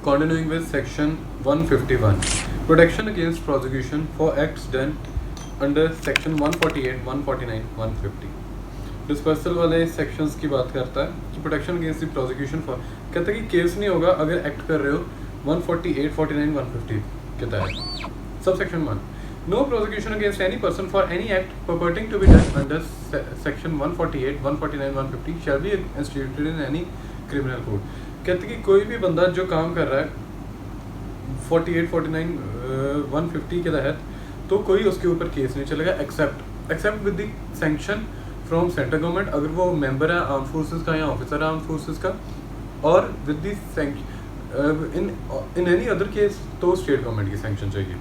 Continuing with section 151, protection against prosecution for acts done under section 148, 149, 150. Dispersal वाले sections की बात करता है कि protection against the prosecution for, कहता है कि केस नहीं होगा अगर एक्ट कर रहे हो 148, 49, 150 के तहत. Sub section 1, no prosecution against any person for any act purporting to be done under section 148, 149, 150 shall be instituted in any criminal code. कहते हैं कि कोई भी बंदा जो काम कर रहा है 48, 49, 150 के तहत, तो कोई उसके ऊपर केस नहीं चलेगा except with the sanction from central government, अगर वो मेंबर है आर्म फोर्सेस का या ऑफिसर है आर्म फोर्सेस का, और with the sanction in any other case तो स्टेट गवर्नमेंट की सैंक्शन चाहिए.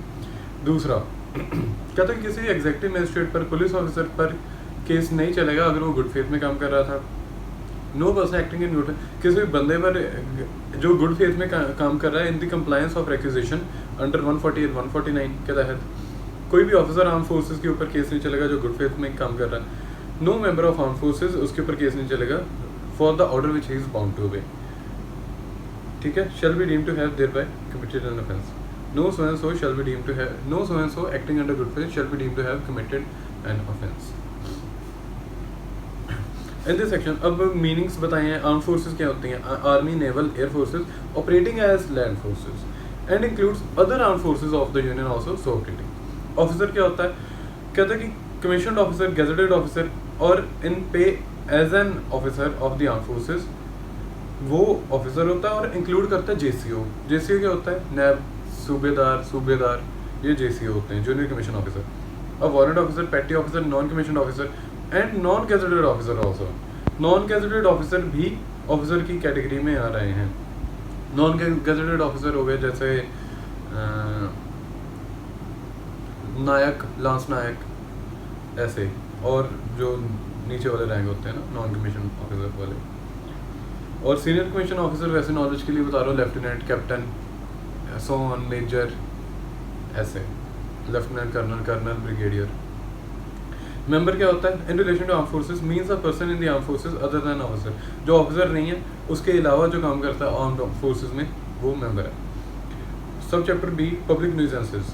दूसरा कहता है कि किसी एग्जीक्यूटिव मजिस्ट्रेट पर, पुलिस ऑफिसर पर केस नहीं चलेगा अगर वो गुड फेथ में काम कर रहा था. No person acting in good, किसी भी बंदे पर जो गुड फेथ में काम कर रहा है in the compliance of requisition under 148, 149 के तहत, कोई भी ऑफिसर आर्म फोर्सेस के ऊपर केस नहीं चलेगा जो गुड फेथ में काम कर रहा है. No member of arm forces, उसके ऊपर केस नहीं चलेगा for the order which he is bound to obey. ठीक है, shall be deemed to have thereby committed an offence. No so and so shall be deemed to have, no so and so acting under good faith shall be deemed to have committed an offence. In this section अब meanings बताए हैं. Arm forces क्या होती हैं? Army, naval, air forces operating as land forces and includes other arm forces of the union also so operating. Officer क्या होता है? कहता है कि कमीशनड ऑफिसर, गेजेटेड ऑफिसर और in pay as an officer of the arm forces, वो officer होता है और इंक्लूड करता है जेसीओ. जेसीओ क्या होता है? नैब, सूबेदार, ये जेसीओ होते हैं, जूनियर कमीशन ऑफिसर. अब वारंट ऑफिसर, पेटी officer, non commission officer and non gazetted officer also. Non gazetted officer भी ऑफिसर की कैटेगरी में आ रहे हैं. नॉन गेजेटेड ऑफिसर हो गए जैसे नायक, लांस नायक, ऐसे, और जो नीचे वाले रैंक होते हैं ना नॉन कमीशन ऑफिसर वाले. और सीनियर कमीशन ऑफिसर वैसे नॉलेज के लिए बता रहा हूँ, lieutenant, captain, so on, major, ऐसे, लेफ्टिनेंट, कर्नल, ब्रिगेडियर. मेंबर क्या होता है? In relation to arm forces means a person in the arm forces other than officer, जो ऑफिसर नहीं है उसके अलावा जो काम करता है आर्म्ड फोर्सेस में, वो मेंबर है. Sub chapter B, public nuisances.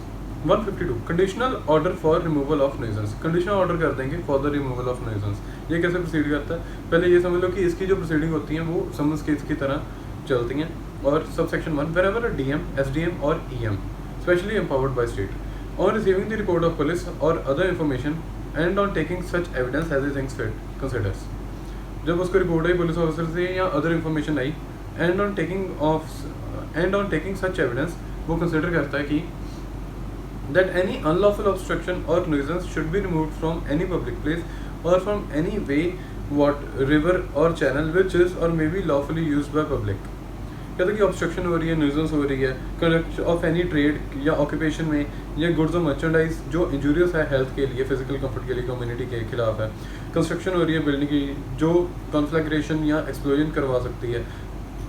152, conditional order for removal of nuisance. Conditional order कर देंगे for the removal of nuisance. ये कैसे प्रोसीड करता है? पहले ये समझ लो कि इसकी जो प्रोसीडिंग होती हैं वो समन्स केस की तरह चलती हैं. और sub section 1, whenever a DM, SDM और EM specially empowered by state on receiving the report of police और other information and on taking such evidence as a things fit considers, जब उसको report आई पुलिस ऑफिसर से या other information आई, and on taking such evidence, वो consider करता है कि दैट एनी अनलॉफुल ऑब्स्ट्रक्शन और nuisance should be removed from any public place और from any way, what, river और चैनल विच इज और may be lawfully used by public. कहते हैं कि ऑब्स्ट्रक्शन हो रही है, न्यूइसेंस हो रही है, कंडक्ट ऑफ एनी ट्रेड या ऑक्यूपेशन में, या गुड्स और मर्चेंडाइज जो इंजूरियस है हेल्थ के लिए, फिजिकल कंफर्ट के लिए, कम्युनिटी के खिलाफ है. कंस्ट्रक्शन हो रही है बिल्डिंग की जो कॉन्फ्लैग्रेशन या एक्सप्लोजन करवा सकती है,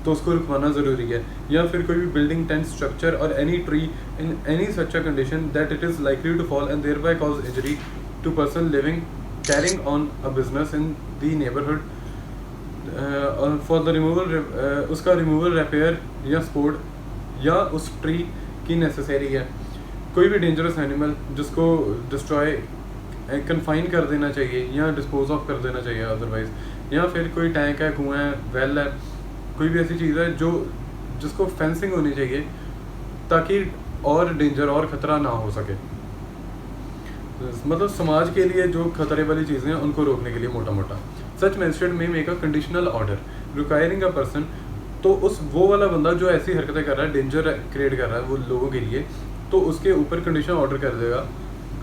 तो उसको रुकवाना ज़रूरी है. या फिर कोई भी बिल्डिंग, टेंट, स्ट्रक्चर और any tree in any such a condition that it is likely to fall and thereby cause injury to person living carrying on a business in the neighbourhood for the removal, उसका removal, repair या support या उस tree की necessary है. कोई भी dangerous animal जिसको destroy, confine कर देना चाहिए या डिस्पोज ऑफ कर देना चाहिए अदरवाइज. या फिर कोई टैंक है, कुआं है, वेल है, कोई भी ऐसी चीज़ है जो जिसको फेंसिंग होनी चाहिए ताकि और डेंजर और ख़तरा ना हो सके. मतलब समाज के लिए जो खतरे वाली चीज़ें हैं उनको रोकने के लिए मोटा मोटा. सच मजिस्ट्रेट में make a conditional order requiring a person, तो उस वो वाला बंदा जो ऐसी हरकतें कर रहा है, डेंजर क्रिएट कर रहा है वो लोगों के लिए, तो उसके ऊपर कंडीशनल ऑर्डर कर देगा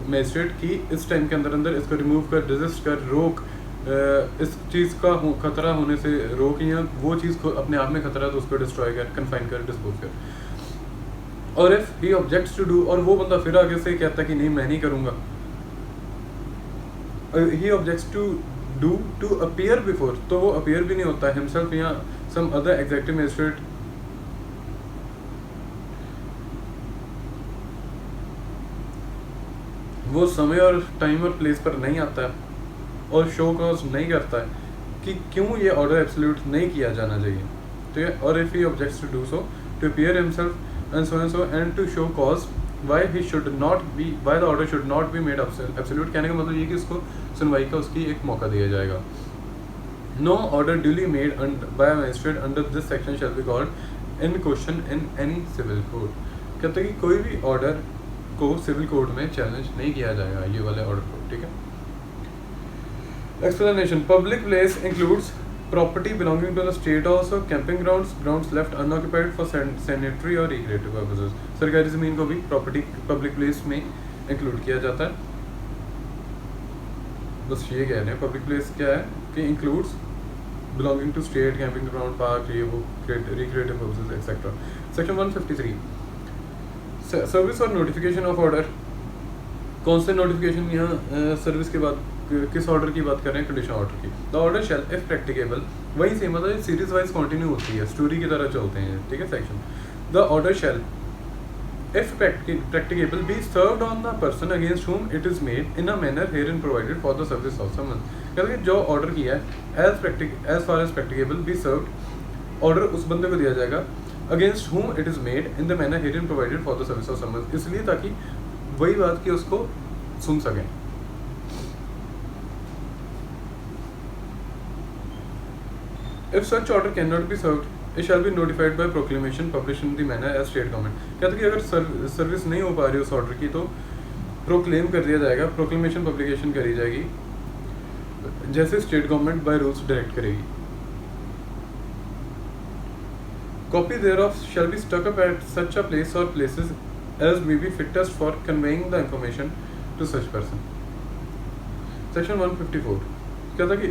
मजिस्ट्रेट की इस टाइम के अंदर अंदर इसको रिमूव कर, रेजिस्ट कर, रोक, इस चीज़ का खतरा होने से रोक, या वो चीज़ को अपने आप में खतरा है तो उसको डिस्ट्रॉय कर, कन्फाइन कर, डिस्पोज कर. और if he objects to do, और वो बंदा फिर आगे से कहता है कि नहीं मैं नहीं करूँगा, he objects to do to appear before, तो वो अपीयर भी नहीं होता है हिमसेल्फ या सम अदर एग्जीक्यूटिव मजिस्ट्रेट, वो समय और टाइम और प्लेस पर नहीं आता है और शो कॉज नहीं करता है कि क्यों ये ऑर्डर एब्सोल्यूट नहीं किया जाना चाहिए. तो ये और if he objects to do so to appear himself and so and to show cause why he should not be why the order should not be made absolute। कहने का मतलब ये कि उसको सुनवाई का उसकी एक मौका दिया जाएगा। No order duly made by a magistrate under this section shall be called in question in any civil court। कहते हैं कि कोई भी ऑर्डर को सिविल कोर्ट में चैलेंज नहीं किया जाएगा, ये वाले ऑर्डर को, ठीक है। Explanation: Public place includes property belonging to the state, also camping grounds, grounds left unoccupied for sanitary or recreative purposes। सरकारी ज़मीन को भी प्रॉपर्टी पब्लिक प्लेस में इंक्लूड किया जाता है। बस ये कह रहे हैं पब्लिक प्लेस क्या है कि includes belonging to state, camping ground, park, ये वो recreative purposes etcetera. Section 153 service और नोटिफिकेशन ऑफ ऑर्डर। कौन से नोटिफिकेशन यहाँ सर्विस के बाद किस ऑर्डर की बात कर रहे हैं? कंडीशन ऑर्डर की। The order shell if practicable, वही सेम मतलब सीरीज वाइज कंटिन्यू होती है, स्टोरी की तरह चलते हैं, ठीक है section. The order shell if practicable be served on the person against whom it is made in a manner herein provided for the service of summons। कहते हैं जो ऑर्डर किया है as far as practicable be served, order उस बंदे को दिया जाएगा against whom it is made in the manner herein provided for the service of summons, इसलिए ताकि वही बात की उसको सुन सकें। If such order cannot be served, it shall be notified by proclamation published in the manner as state government। कहते कि अगर सर्विस नहीं हो पा रही उस ऑर्डर की तो प्रोक्लेम कर दिया जाएगा, प्रोक्लेमेशन पब्लिकेशन करी जाएगी जैसे state government by rules direct करेगी। Copy thereof shall be stuck up at such a place or places as may be fittest for conveying the information to such person। Section 154 कहता कि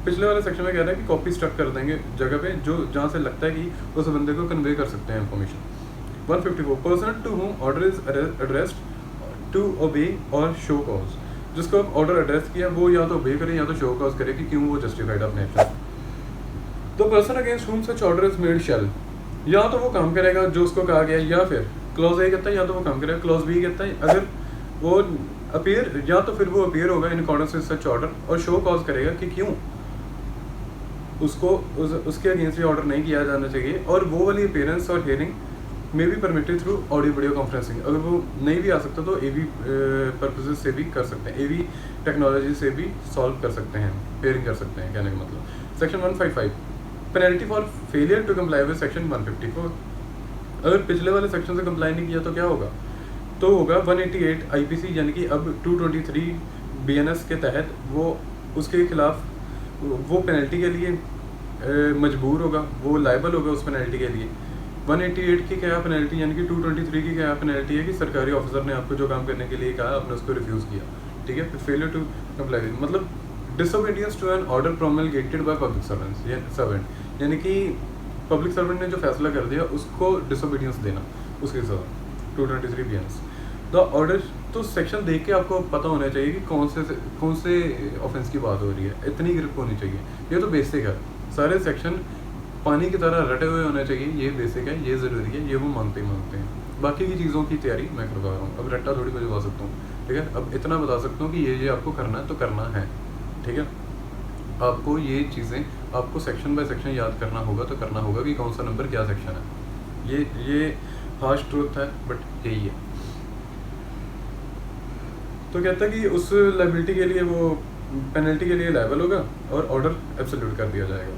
पिछले वाले section में कह रहा है कि कॉपी स्टक कर देंगे जगह पे जो जहाँ से लगता है कि उस बंदे को कन्वे कर सकते हैं information. 154 person to whom order is addressed to obey और शो कॉज। जिसको ऑर्डर एड्रेस किया वो या तो ओबे करे या तो शो कॉज करे कि क्यों वो जस्टिफाइड अपने एक्शन। तो पर्सन अगेंस्ट हुम सच ऑर्डर इज मेड शैल, या तो वो काम करेगा जो उसको कहा गया, या फिर क्लॉज ए कहता है या तो वो काम करेगा, क्लॉज बी कहता है अगर वो अपीयर, या तो फिर वो अपीयर होगा in accordance with such order और शो कॉज करेगा कि क्यों उसको उसके अगेंस्ट ये ऑर्डर नहीं किया जाना चाहिए। और वो वाली अपीयरेंस और हियरिंग में भी permitted through audio video conferencing. अगर वो नहीं भी आ सकता तो एवी पर्पसेस से भी कर सकते हैं, एवी टेक्नोलॉजी से भी सॉल्व कर सकते हैं, हियरिंग कर सकते हैं, कहने का मतलब। Section 155 penalty for failure to comply with section 154। अगर पिछले वाले सेक्शन से कंप्लाई नहीं किया तो क्या होगा? तो होगा 188 आईपीसी, यानी कि अब 223 बीएनएस के तहत वो उसके खिलाफ वो पेनल्टी के लिए मजबूर होगा, वो लायबल होगा उस पेनल्टी के लिए। 188 की क्या पेनल्टी, यानी कि 223 की क्या पेनल्टी है कि सरकारी ऑफिसर ने आपको जो काम करने के लिए कहा आपने उसको रिफ्यूज़ किया, ठीक है। फेलियर टू कंप्लाई मतलब disobedience to an order promulgated by public servant, यानी कि पब्लिक सर्वेंट ने जो फैसला कर दिया उसको डिसोबीडियंस देना, उसके सजा 223 बीएनएस। द ऑर्डर तो सेक्शन देख के आपको पता होना चाहिए कि कौन से ऑफेंस की बात हो रही है, इतनी ग्रिप होनी चाहिए। ये तो बेसिक है, सारे सेक्शन पानी की तरह रटे हुए होने चाहिए, ये बेसिक है, ये ज़रूरी है, ये वो मानते हैं। बाकी की चीज़ों की तैयारी मैं करवा रहा हूँ, अब रट्टा थोड़ी बजवा सकता हूँ, ठीक है। अब इतना बता सकता हूँ कि ये आपको करना है तो करना है, ठीक है। आपको ये चीज़ें आपको सेक्शन बाय सेक्शन याद करना होगा तो करना होगा कि कौन सा नंबर क्या सेक्शन है। ये हार्श ट्रूथ है बट यही है। तो कहता है कि उस लायबिलिटी के लिए वो पेनल्टी के लिए लायबल होगा और ऑर्डर एब्सोल्यूट कर दिया जाएगा।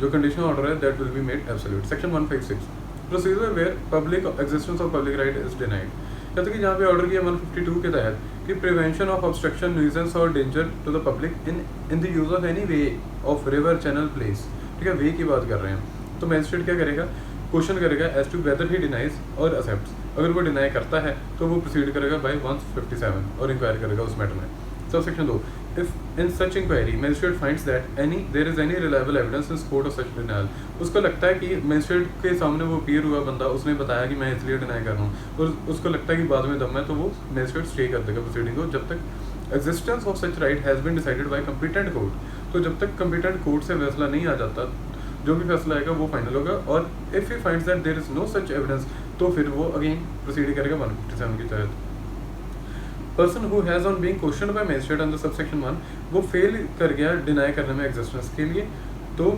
जो कंडीशनल ऑर्डर है that will be made absolute. Section 156 procedure where public existence of public right is denied. कहते हैं कि जहाँ पे ऑर्डर किया 152 के तहत कि प्रिवेंशन ऑफ ऑब्स्ट्रक्शन, न्यूइजेंस और danger to the public in the use of any way of river, channel, place, ठीक है, वे की बात कर रहे हैं। तो मैजिस्ट्रेट क्या करेगा? क्वेश्चन करेगा as to whether he denies और एक्सेप्ट्स। अगर वो डिनाई करता है तो वो प्रोसीड करेगा बाय 157 और इंक्वायरी करेगा उस मैटर में। Subsection 2 if in such inquiry magistrate finds that there is any reliable evidence in support of such denial. उसको लगता है कि मैजिस्ट्रेट के सामने वो अपीयर हुआ बंदा, उसने बताया कि मैं इसलिए डिनाई कर रहा हूँ, और उसको लगता है कि बाद में दम है, तो वो मैजिस्ट्रेट स्टे कर देगा प्रोसीडिंग को जब तक existence of such right has been decided by competent court. तो जब तक कॉम्पिटेंट कोर्ट से फैसला नहीं आ जाता, जो भी फैसला आएगा वो फाइनल होगा। और if he finds that there is no such evidence तो फिर वो अगेन प्रोसीड करेगा 157 के तहत। Person who has on being question by magistrate under subsection 1 वो फेल कर गया डिनाई करने में एग्जिस्टेंस के लिए, तो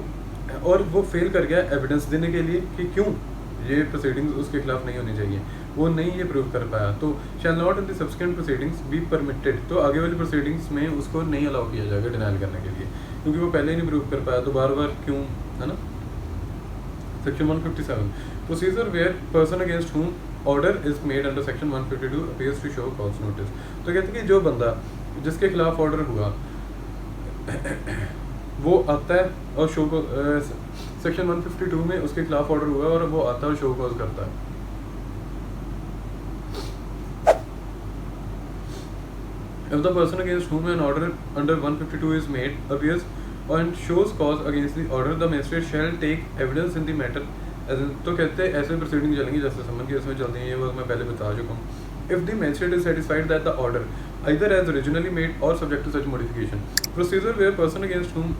और वो फेल कर गया एविडेंस देने के लिए कि क्यों ये प्रोसीडिंग्स उसके खिलाफ नहीं होनी चाहिए, वो नहीं ये प्रूव कर पाया, तो shall not in the subsequent proceedings be permitted, तो आगे वाली प्रोसीडिंग्स में उसको नहीं अलाउ किया जाएगा डिनाइल करने के लिए, क्योंकि वो पहले ही नहीं प्रूव कर पाया, तो बार बार क्यों, है ना। Section 157 procedure where person against whom order is made under section 152 appears to show cause notice, तो कहते हैं कि जो बंदा जिसके खिलाफ ऑर्डर हुआ वो आता है और शो को सेक्शन 152 में उसके खिलाफ ऑर्डर हुआ और वो आता है और शो कॉज करता है। If the person against whom an order under 152 is made appears and shows cause against the order, the magistrate shall take evidence in the matter as in, तो कहते हैं ऐसे प्रोसीडिंग चलेंगी जैसे समन केस में चलती हैं, ये वो मैं पहले बता चुका हूँ। If the magistrate is satisfied that the order either as originally made or subject to such modification, procedure where person against whom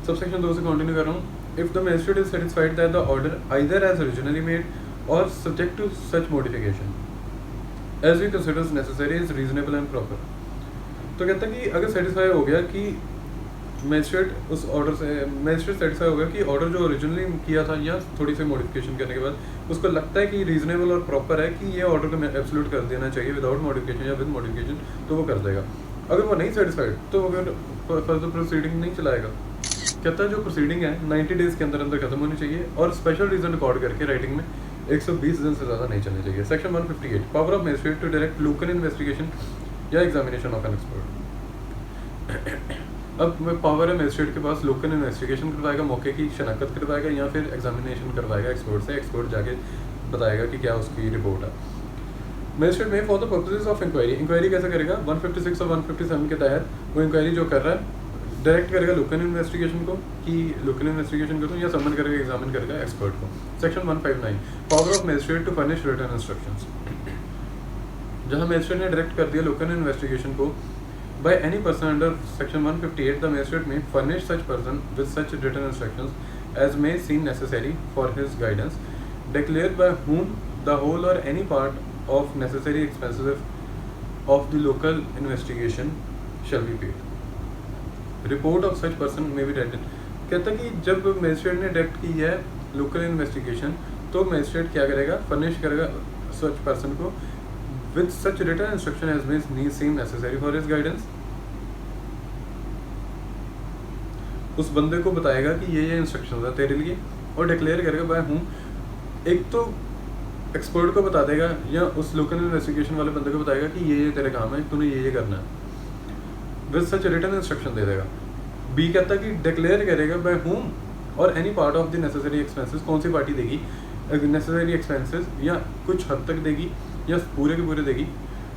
subsection 2 से कंटिन्यू कर रहा हूँ। If the magistrate is satisfied that the order either as originally made or subject to such modification as he considers necessary is reasonable and proper, तो कहता है कि अगर satisfy हो गया कि मैजिस्ट्रेट उस ऑर्डर से मैजिस्ट्रेट सेटिस्फाई हो गया कि ऑर्डर जो ओरिजिनली किया था या थोड़ी सी मॉडिफिकेशन करने के बाद उसको लगता है कि रीजनेबल और प्रॉपर है कि ये ऑर्डर को एब्सोल्यूट कर देना चाहिए विदाउट मॉडिफिकेशन या विद मॉडिफिकेशन, तो वो कर देगा। अगर वो नहीं सेटिस्फाइड तो अगर फर्दर प्रोसीडिंग नहीं चलाएगा। कहता है जो प्रोसीडिंग है 90 डेज के अंदर अंदर खत्म होनी चाहिए और स्पेशल रीजन रिकॉर्ड करके राइटिंग में 120 दिन से ज़्यादा नहीं चलनी चाहिए। Section 158 power of magistrate to direct local investigation या एग्जामिनेशन ऑफ एन एक्सपर्ट। अब पावर है मैजिस्ट्रेट के पास, लोकल इन्वेस्टिगेशन करवाएगा, मौके की शनाख्त करवाएगा या फिर एग्जामिनेशन करवाएगा एक्सपर्ट से, एक्सपर्ट जाके बताएगा कि क्या उसकी रिपोर्ट है। मैजिस्ट्रेट में for the purposes of inquiry, inquiry कैसे करेगा 156 और 157 के तहत वो इंक्वायरी जो कर रहा है डायरेक्ट करेगा लोकल इन्वेस्टिगेशन को कि लोकल इन्वेस्टिगेशन करो या समन करेगा एग्जामिन करेगा एक्सपर्ट को। Section 159 power of magistrate to furnish written instructions, जहां मैजिस्ट्रेट ने डायरेक्ट कर दिया लोकल इन्वेस्टिगेशन को by any person under section 158 the magistrate may furnish such person with such written instructions as may seem necessary for his guidance, declare by whom the whole or any part of necessary expenses of the local investigation shall be paid. Report of such person may be written, कहता कि जब magistrate ने direct की है local investigation तो magistrate क्या करेगा, furnish करेगा सच पर्सन को with such written instruction as may seem necessary for his guidance, उस बंदे को बताएगा कि ये इंस्ट्रक्शंस है तेरे लिए और डिक्लेयर करेगा बाय हूँ, एक तो एक्सपर्ट को बता देगा या उस लोकल इन्वेस्टिगेशन वाले बंदे को बताएगा कि ये तेरे काम है, तूने ये करना है, विद सच रिटन इंस्ट्रक्शन दे देगा। बी कहता है कि डिक्लेयर करेगा बाय हूम और any part of the necessary expenses, कौन सी पार्टी देगी नेसेसरी एक्सपेंसेस या कुछ हद तक देगी या पूरे के पूरे देगी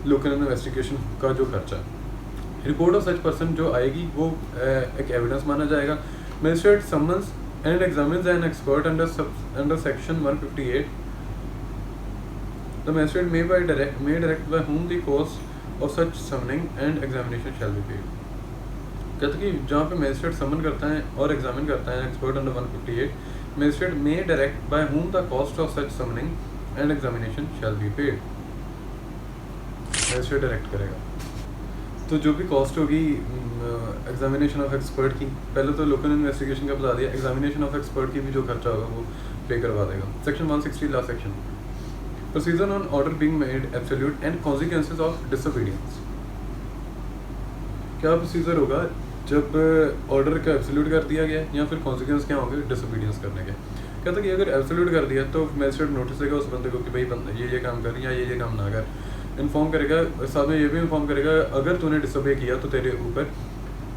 लोकल इन्वेस्टिगेशन का जो खर्चा। रिपोर्ट ऑफ सच पर्सन जो आएगी वो एक एविडेंस माना जाएगा। Magistrate summons and examines an expert under section 158 the magistrate may direct by whom the cost of such summoning and examination shall be paid। कहते कि जहाँ पे मैजिस्ट्रेट समन करता है और एग्जामिन करता है expert under 158, magistrate may direct by whom the cost of such summoning and examination shall be paid, magistrate direct करेगा। तो जो भी कॉस्ट होगी एग्जामिनेशन ऑफ एक्सपर्ट की, पहले तो लोकल इन्वेस्टिगेशन का बता दिया, एग्जामिनेशन ऑफ एक्सपर्ट की भी जो खर्चा होगा वो पे करवा देगा। Section 160 last section procedure on order being made absolute and consequences of disobedience. क्या प्रोसीजर होगा जब ऑर्डर का एब्सोल्यूट कर दिया गया या फिर कॉन्सिक्वेंस क्या होंगे डिसओबीडियंस करने के। कहता कि अगर एब्सोल्यूट कर दिया तो मैजिस्ट्रेट नोटिस देगा उस बंदे को कि भाई बंदा ये काम कर या ये काम ना कर, इन्फॉर्म करेगा, साथ में ये भी इन्फॉर्म करेगा अगर तूने डिसोबे किया तो तेरे ऊपर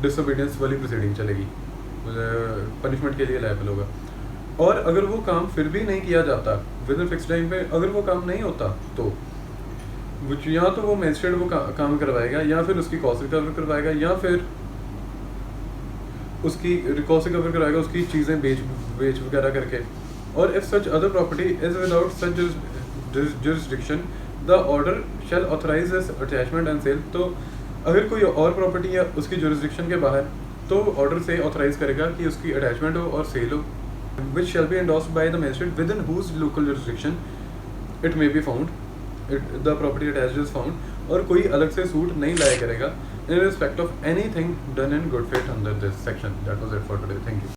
डिसोबीडियंस वाली प्रोसीडिंग चलेगी, पनिशमेंट के लिए लायबल होगा। और अगर वो काम फिर भी नहीं किया जाता विद इन फिक्स टाइम पे, अगर वो काम नहीं होता तो या तो वो मैजिस्ट्रेट वो काम करवाएगा या फिर उसकी कॉस्ट रिकवर करवाएगा या फिर उसकी कॉस्ट रिकवर कराएगा उसकी चीज़ें बेच वगैरह करके। और if such other property is without such jurisdiction the order shall authorise this attachment and sale, तो अगर कोई और प्रॉपर्टी या उसकी जुरिस्डिक्शन के बाहर तो ऑर्डर से ऑथराइज करेगा कि उसकी अटैचमेंट हो और सेल हो, which shall be endorsed by the magistrate within whose local jurisdiction it may be found the property attached is found. और कोई अलग से सूट नहीं लाया करेगा in respect of anything done in good faith under this section. That was it for today. Thank you.